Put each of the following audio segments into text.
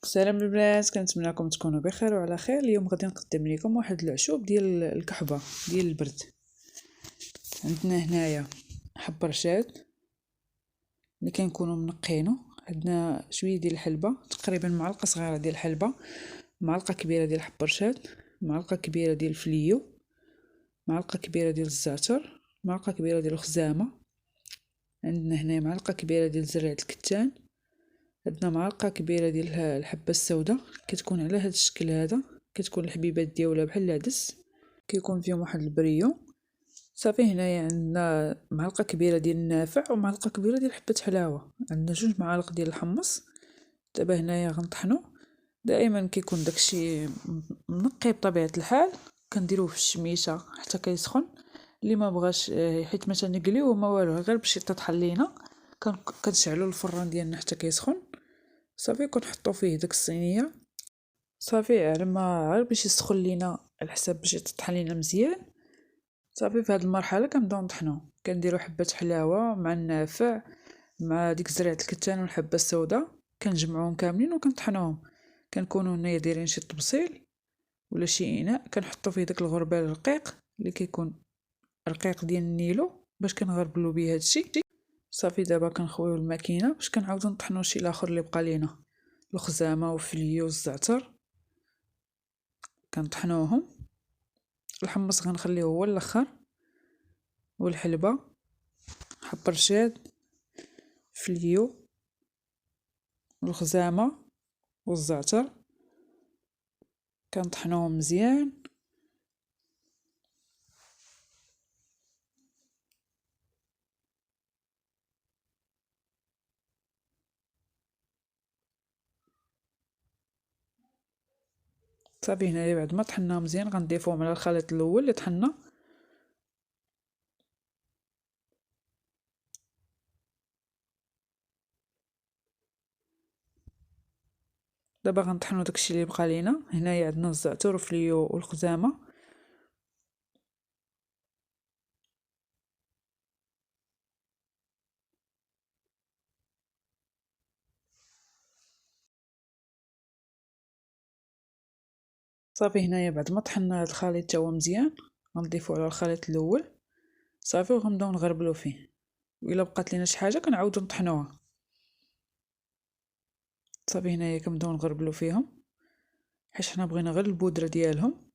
السلام البنات، كنتمنىكم تكونوا بخير وعلى خير. اليوم غادي نقدم لكم واحد العشوب ديال الكحبه ديال البرد. عندنا هنايا حب رشاد اللي كنكونوا منقينه، عندنا شويه ديال الحلبه، تقريبا معلقه صغيره ديال الحلبه، معلقه كبيره ديال حب رشاد، معلقه كبيره ديال الفليو، معلقه كبيره ديال الزعتر، معلقه كبيره ديال الخزامه. عندنا هنا معلقه كبيره ديال زرعه الكتان، عندنا معلقه كبيره ديال الحبه السوداء، كتكون على هذا الشكل هذا، كتكون الحبيبات ديالها بحال العدس، كيكون فيهم واحد البريو. صافي هنايا عندنا معلقه كبيره ديال النافع ومعلقه كبيره ديال حبه حلاوه، عندنا 2 معالق ديال الحمص. دابا هنايا غنطحنو، دائما كيكون داكشي منقي بطبيعه الحال، كنديروه في الشميشه حتى كيسخن. اللي ما بغاش حيت ما تنقليوه ما والو، غير باش يتطحن لينا كنشعلوا الفران ديالنا حتى كيسخن. صافي كنحطو فيه ديك الصينيه، صافي على ما غير باش يسخن لينا على حساب باش يتطحن لينا مزيان. صافي في هذه المرحله كنبداو نطحنو، كنديروا حبه حلاوه مع النافع مع ديك زرعه الكتان والحبه السوداء، كنجمعوهم كاملين وكنطحنوهم. كنكونوا هنايا دايرين شي طبسيل ولا شي اناء، كنحطوا فيه داك الغربال الرقيق اللي كيكون رقيق ديال النيلو باش كنغربلو بيه هادشي. صافي دابا كنخويو الماكينه باش كنعاودو نطحنو شي الاخر اللي بقى لينا، الخزامه والفليو والزعتر كنطحنوهم. الحمص غنخليه هو الاخر، والحلبه، حب رشاد، فليو والخزامه والزعتر كنطحنوهم مزيان. صافي هنايا بعد ما طحناهم مزيان غنضيفوهم على الخليط الاول اللي طحنا. دابا غنطحنوا داكشي اللي بقى لينا. هنايا عندنا الزعتر والفليو والخزامه، صافي هنايا بعد ما طحنا هذا الخليط تا هو مزيان غنضيفو على الخليط الاول. صافي وغنبداو نغربلو فيه، والا بقات لينا شي حاجه كنعاودو نطحنوها. صافي هنايا كنبداو نغربلو فيهم حيت حنا بغينا غير البودره ديالهم.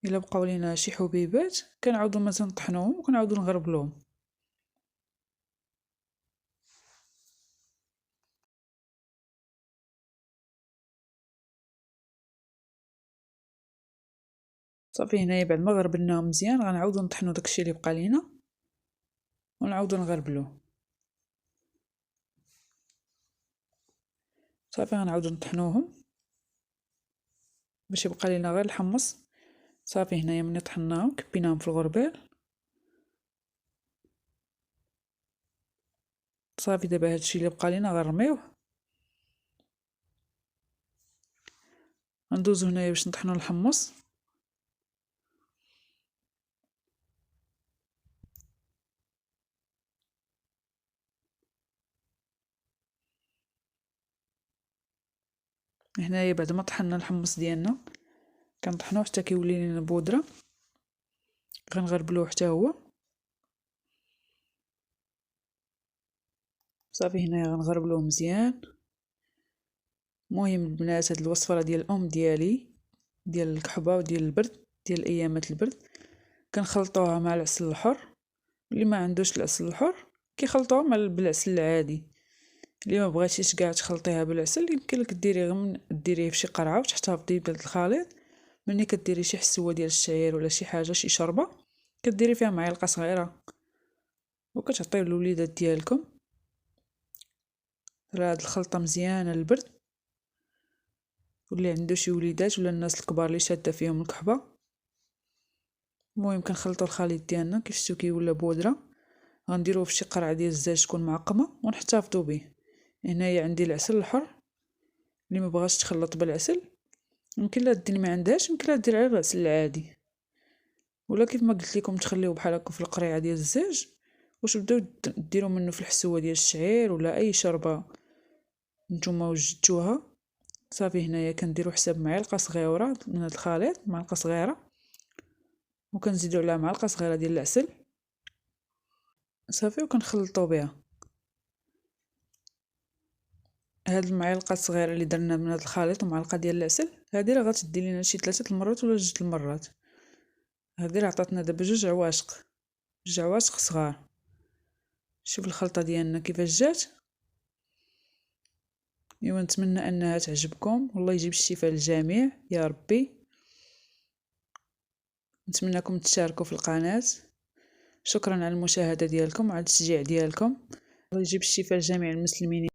الا بقاو لينا شي حبيبات كنعاودو مازال نطحنوهم وكنعاودو نغربلوهم. صافي هنايا بعد ما غربلناهم مزيان غنعاودو نطحنو داكشي اللي بقى لينا ونعاودو نغربلوه. صافي غنعاودو نطحنوهم باش يبقى لينا غير الحمص. صافي هنايا ملي طحناهم كبيناهم في الغربال. صافي دابا هادشي اللي بقى لينا غنرميوه. غندوزو هنايا باش نطحنو الحمص. هنايا بعد ما طحنا الحمص ديالنا كنطحنوه حتى كيولي لنا بودره، غنغربلوه حتى هو. صافي هنايا غنغربلوه مزيان. المهم البنات هاد الوصفه راه ديال الام ديالي، ديال الكحبه وديال البرد، ديال ايامات البرد. كنخلطوها مع العسل الحر، اللي ما عندوش العسل الحر كيخلطوها مع بالعسل العادي. اللي ما بغيتيش كاع تخلطيها بالعسل يمكن لك ديري غير ديريه في شي قرعه وتحتفظي بهاد الخليط. ملي كديري شي حسوه ديال الشعير ولا شي حاجه شي شوربه كديري فيها معلقه صغيره وكتعطيو للوليدات ديالكم. راه هاد الخلطه مزيانه للبرد، واللي عنده شي وليدات ولا الناس الكبار اللي شاده فيهم الكحبه. المهم كنخلطو الخليط ديالنا كيف شفتو كيولى بودره، غنديروه في شي قرعه ديال الزاج تكون معقمه ونحتفظوا به. هنايا عندي العسل الحر، اللي ما بغاش تخلط بالعسل يمكن لا دير ما عندهاش يمكن لا دير على العسل العادي، ولا كيف ما قلت لكم تخليوه بحال هكا في القريعه ديال الزاج واش تبداو ديروا منه في الحسوه ديال الشعير ولا اي شوربه نتوما وجدتوها. صافي هنايا كنديروا حساب معلقه صغيره من هذا الخليط، معلقه صغيره، وكنزيدوا عليها معلقه صغيره ديال العسل صافي، وكنخلطوا بها. هاد المعلقه الصغيره اللي درنا من هذا الخليط ومعلقه ديال العسل، هذه راه غتدي لينا شي 3 المرات ولا 2 المرات. هذه راه عطاتنا دابا 2 عواشق، 2 عواشق صغار. شوف الخلطه ديالنا كيفاش جات. ايوا نتمنى انها تعجبكم، والله يجيب الشفاء للجميع يا ربي. نتمنىكم تشاركوا في القناه. شكرا على المشاهده ديالكم وعلى التشجيع ديالكم. الله يجيب الشفاء لجميع المسلمين.